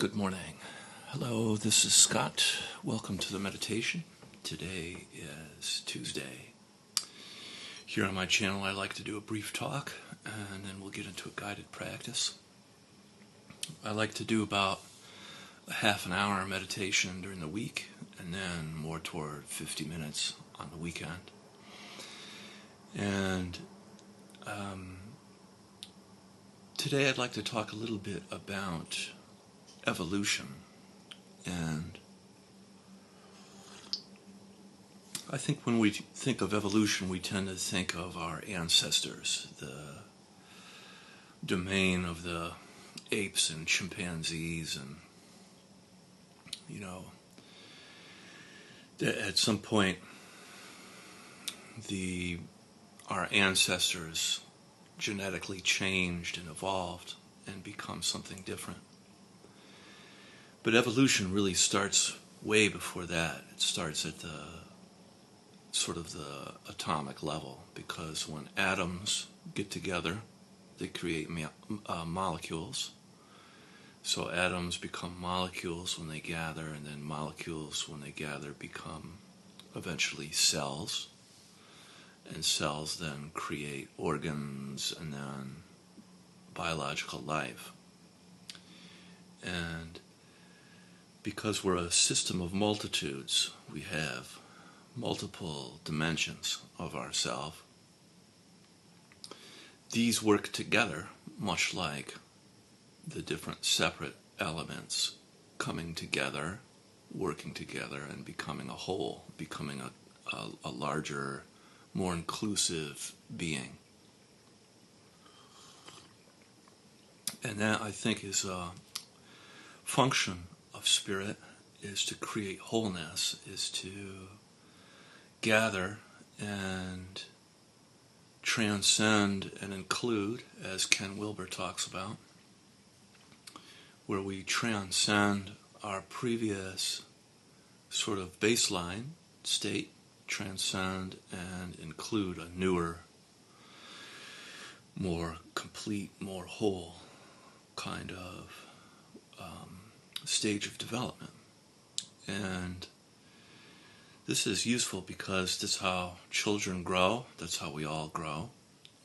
Good morning. Hello, this is Scott. Welcome to the meditation. Today is Tuesday. Here on my channel, I like to do a brief talk, and then we'll get into a guided practice. I like to do about a half an hour meditation during the week, and then more toward 50 minutes on the weekend. And today I'd like to talk a little bit about evolution. And I think when we think of evolution, we tend to think of our ancestors, the domain of the apes and chimpanzees, and at some point our ancestors genetically changed and evolved and become something different. But evolution really starts way before that. It starts at the atomic level, because when atoms get together, they create molecules. So atoms become molecules when they gather, and then molecules when they gather become eventually cells. And cells then create organs and then biological life. And because we're a system of multitudes, we have multiple dimensions of ourself. These work together, much like the different separate elements coming together, working together, and becoming a whole, becoming a larger, more inclusive being. And that, I think, is a function of spirit, is to create wholeness, is to gather and transcend and include, as Ken Wilber talks about, where we transcend our previous sort of baseline state, transcend and include a newer, more complete, more whole kind of stage of development. And this is useful because that's how children grow. That's how we all grow.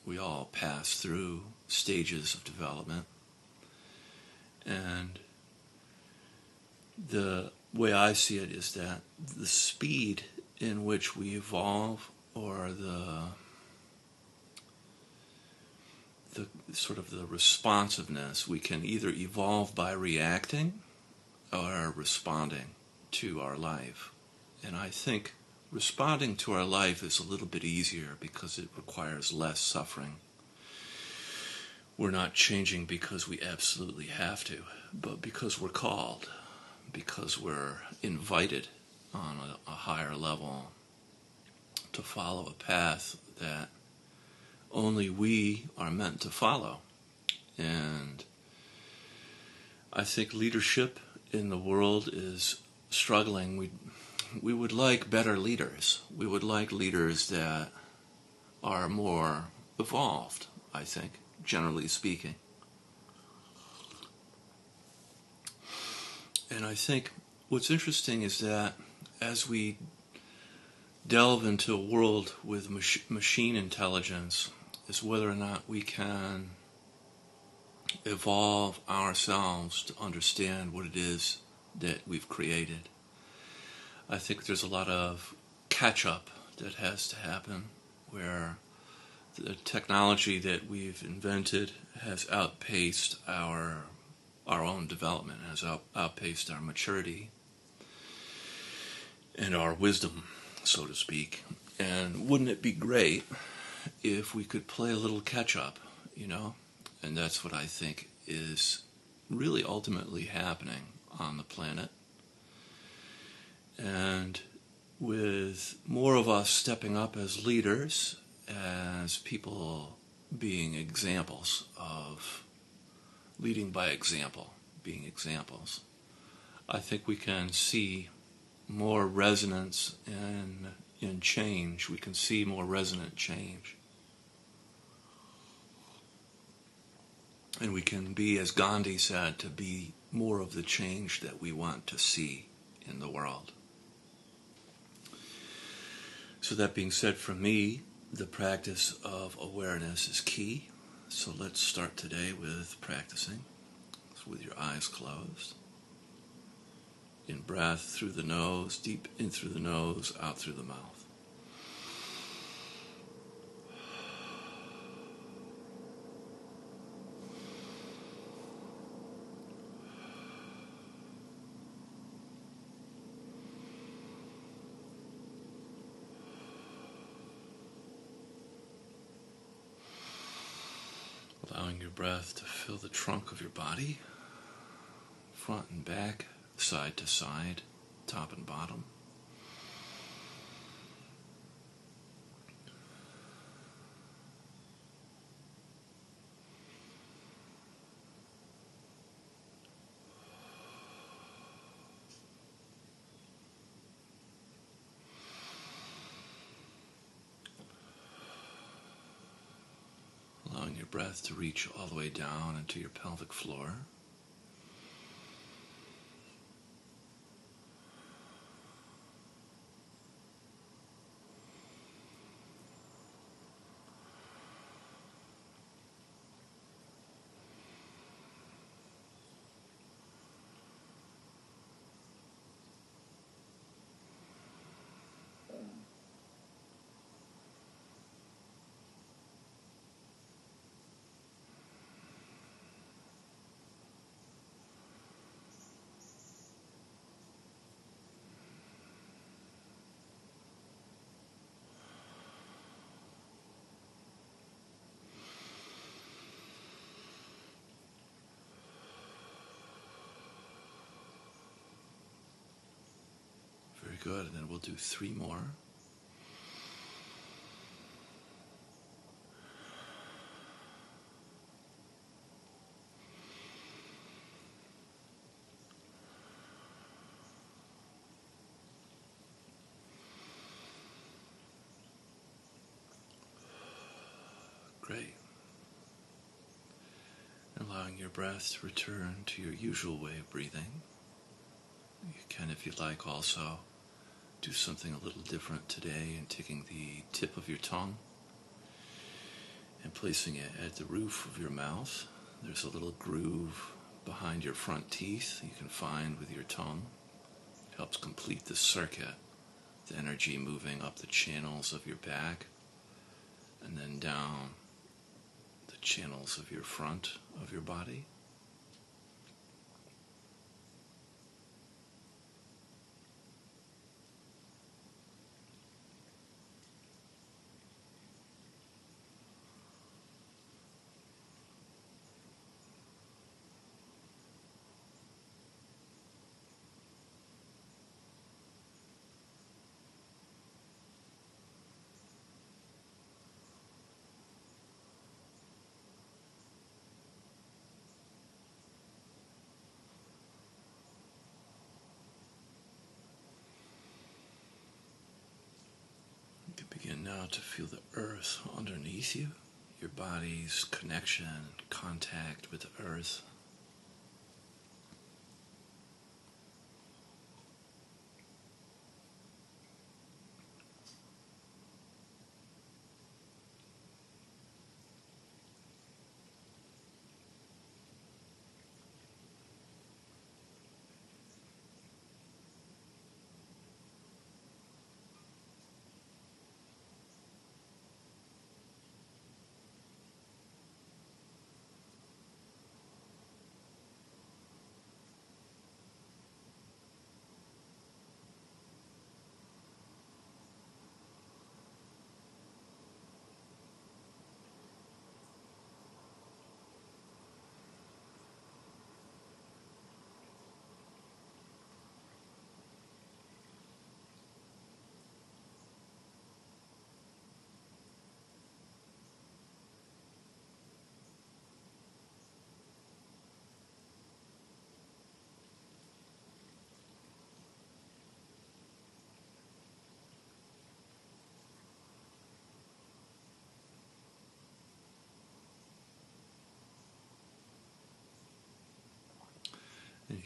We all pass through stages of development. And the way I see it is that the speed in which we evolve, or the sort of the responsiveness, we can either evolve by reacting or responding to our life. And I think responding to our life is a little bit easier because it requires less suffering. We're not changing because we absolutely have to, but because we're called, because we're invited on a higher level to follow a path that only we are meant to follow. And I think leadership in the world is struggling. We would like better leaders. We would like leaders that are more evolved, I think, generally speaking. And I think what's interesting is that as we delve into a world with machine intelligence, is whether or not we can evolve ourselves to understand what it is that we've created. I think there's a lot of catch-up that has to happen, where the technology that we've invented has outpaced our own development, has outpaced our maturity and our wisdom, so to speak. And wouldn't it be great if we could play a little catch-up, And that's what I think is really ultimately happening on the planet. And with more of us stepping up as leaders, as people being examples of leading by example, being examples, I think we can see more resonance in change. We can see more resonant change. And we can be, as Gandhi said, to be more of the change that we want to see in the world. So that being said, for me, the practice of awareness is key. So let's start today with practicing with your eyes closed. In breath through the nose, deep in through the nose, out through the mouth. Allowing your breath to fill the trunk of your body, front and back, side to side, top and bottom. Allowing your breath to reach all the way down into your pelvic floor. Very good, and then we'll do 3 more. Great. Allowing your breath to return to your usual way of breathing. You can, if you like, also do something a little different today and taking the tip of your tongue and placing it at the roof of your mouth. There's a little groove behind your front teeth you can find with your tongue. It helps complete the circuit, the energy moving up the channels of your back and then down the channels of your front of your body. You can begin now to feel the earth underneath you, your body's connection, contact with the earth.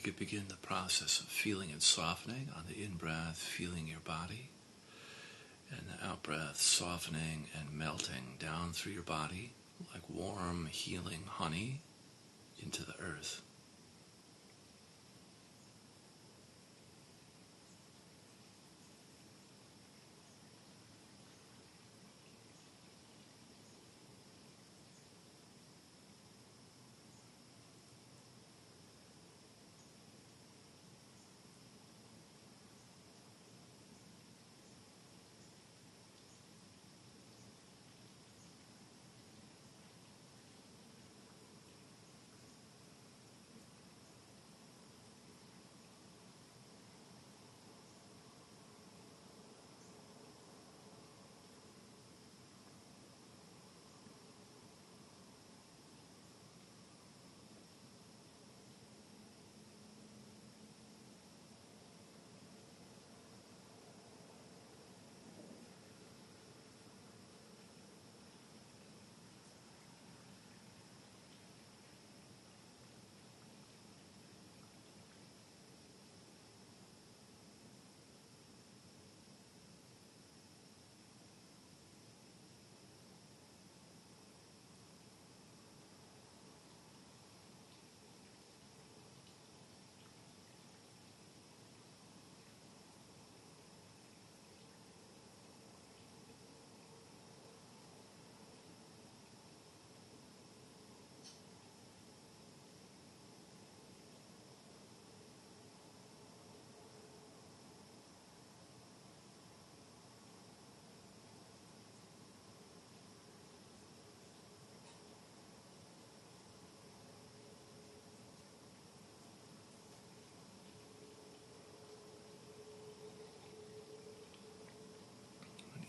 You could begin the process of feeling and softening on the in-breath, feeling your body, and the out-breath softening and melting down through your body like warm, healing honey into the earth.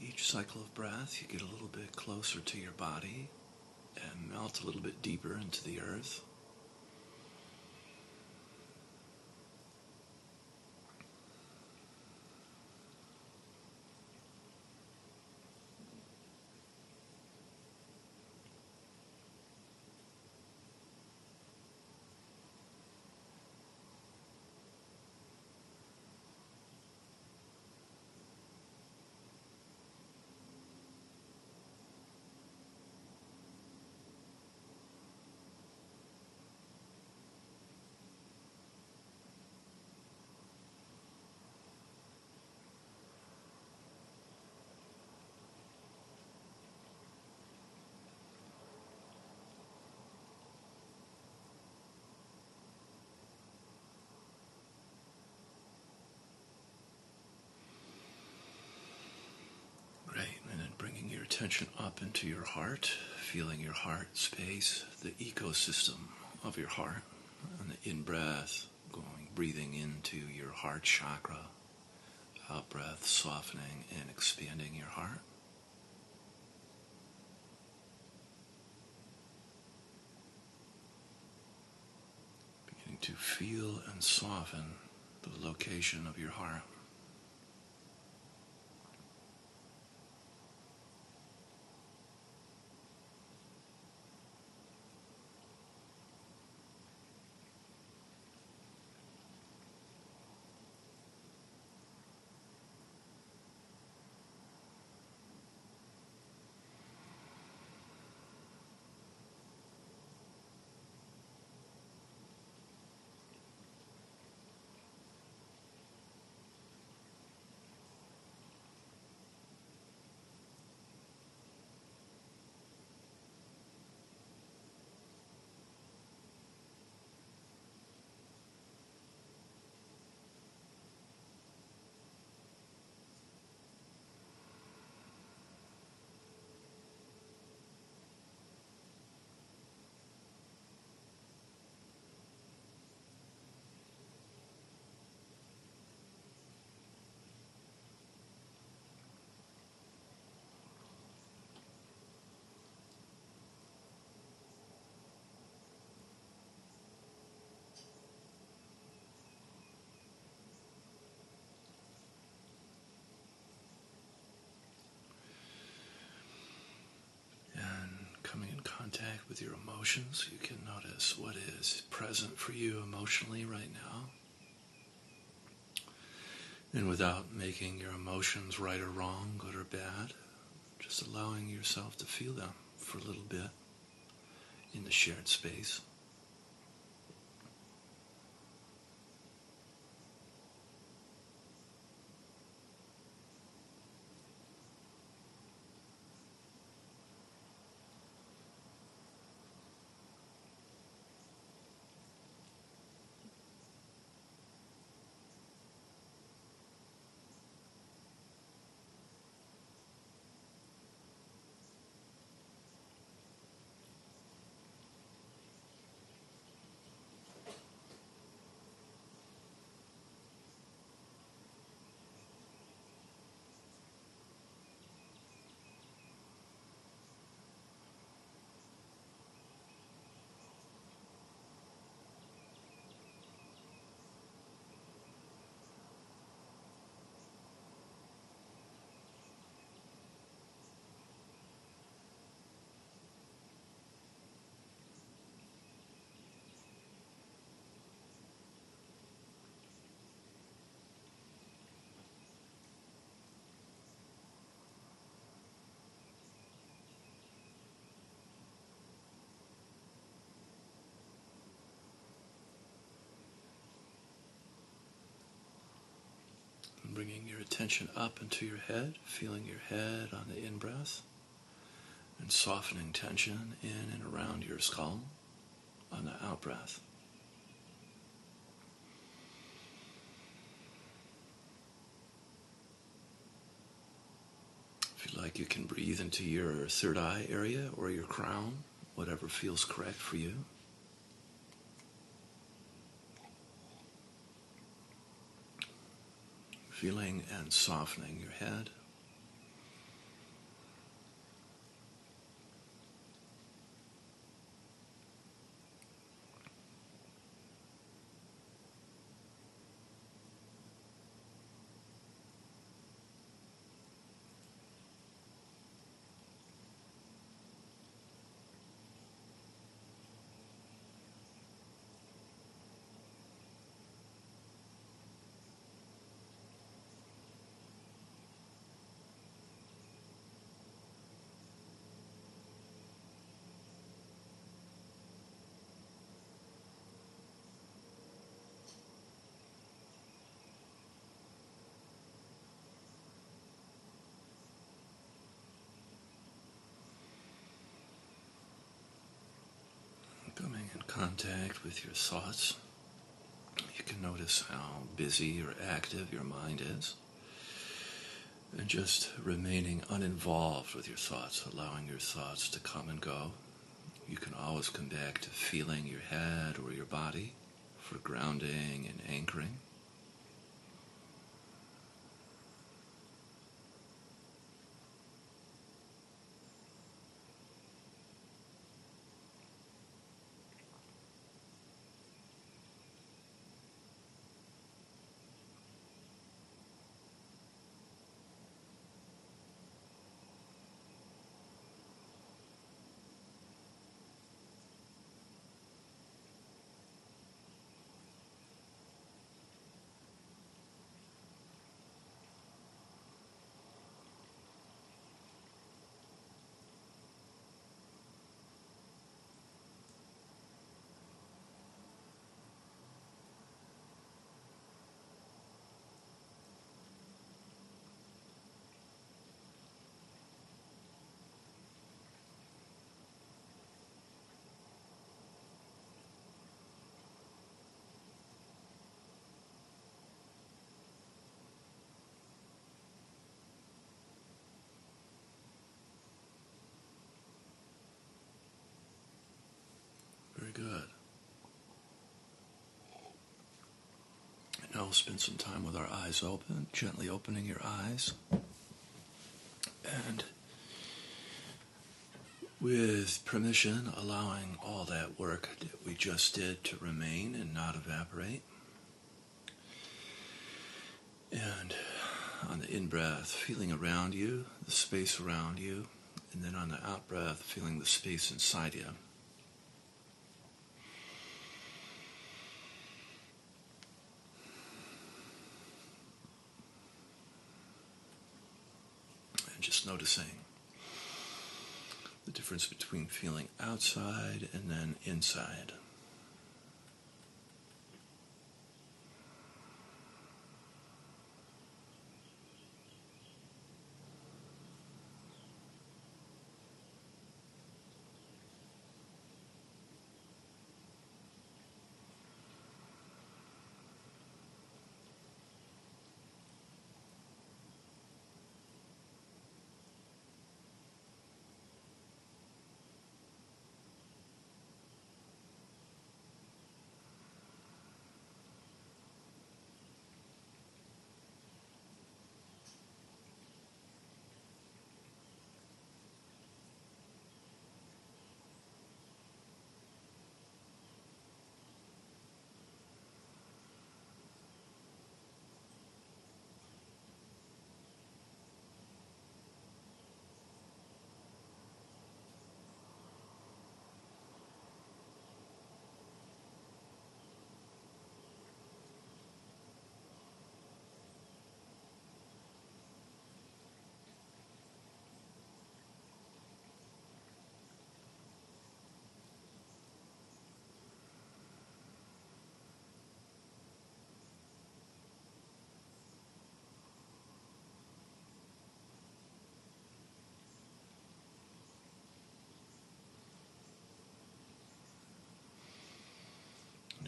Each cycle of breath, you get a little bit closer to your body and melt a little bit deeper into the earth. Great, and then bringing your attention up into your heart, feeling your heart space, the ecosystem of your heart, and the in-breath breathing into your heart chakra, out-breath softening and expanding your heart. Beginning to feel and soften the location of your heart. with your emotions. You can notice what is present for you emotionally right now. And without making your emotions right or wrong, good or bad, just allowing yourself to feel them for a little bit in the shared space. And bringing your attention up into your head, feeling your head on the in-breath, and softening tension in and around your skull on the out-breath. If you like, you can breathe into your third eye area or your crown, whatever feels correct for you. Feeling and softening your head. Coming in contact with your thoughts, you can notice how busy or active your mind is. And just remaining uninvolved with your thoughts, allowing your thoughts to come and go. You can always come back to feeling your head or your body for grounding and anchoring. Very good. And now we'll spend some time with our eyes open, gently opening your eyes. And with permission, allowing all that work that we just did to remain and not evaporate. And on the in-breath, feeling around you, the space around you, and then on the out-breath, feeling the space inside you. just noticing the difference between feeling outside and then inside.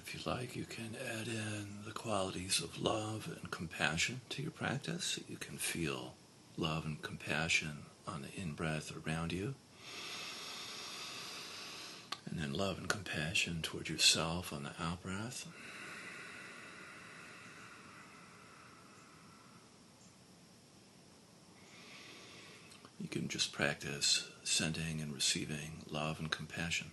If you like, you can add in the qualities of love and compassion to your practice. You can feel love and compassion on the in-breath around you, and then love and compassion toward yourself on the out-breath. You can just practice sending and receiving love and compassion.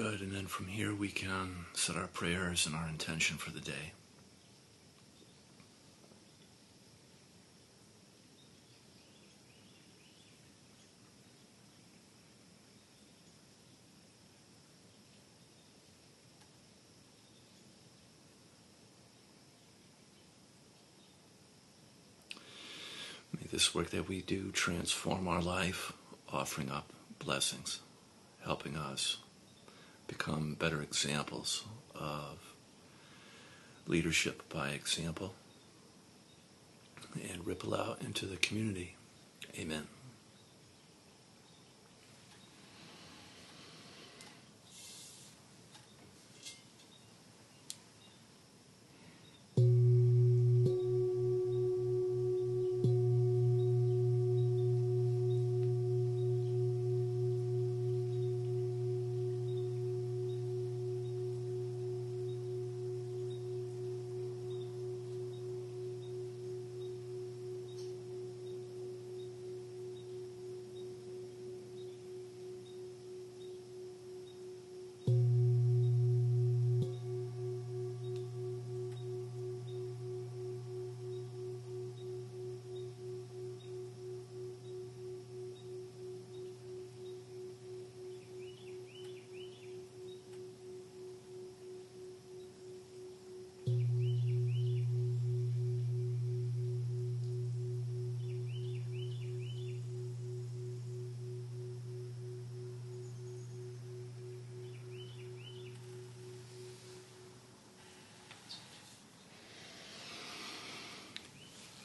Good. And then from here we can set our prayers and our intention for the day. May this work that we do transform our life, offering up blessings, helping us become better examples of leadership by example, and ripple out into the community. Amen.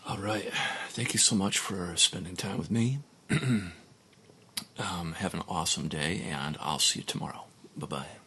All right. Thank you so much for spending time with me. Have an awesome day, and I'll see you tomorrow. Bye-bye.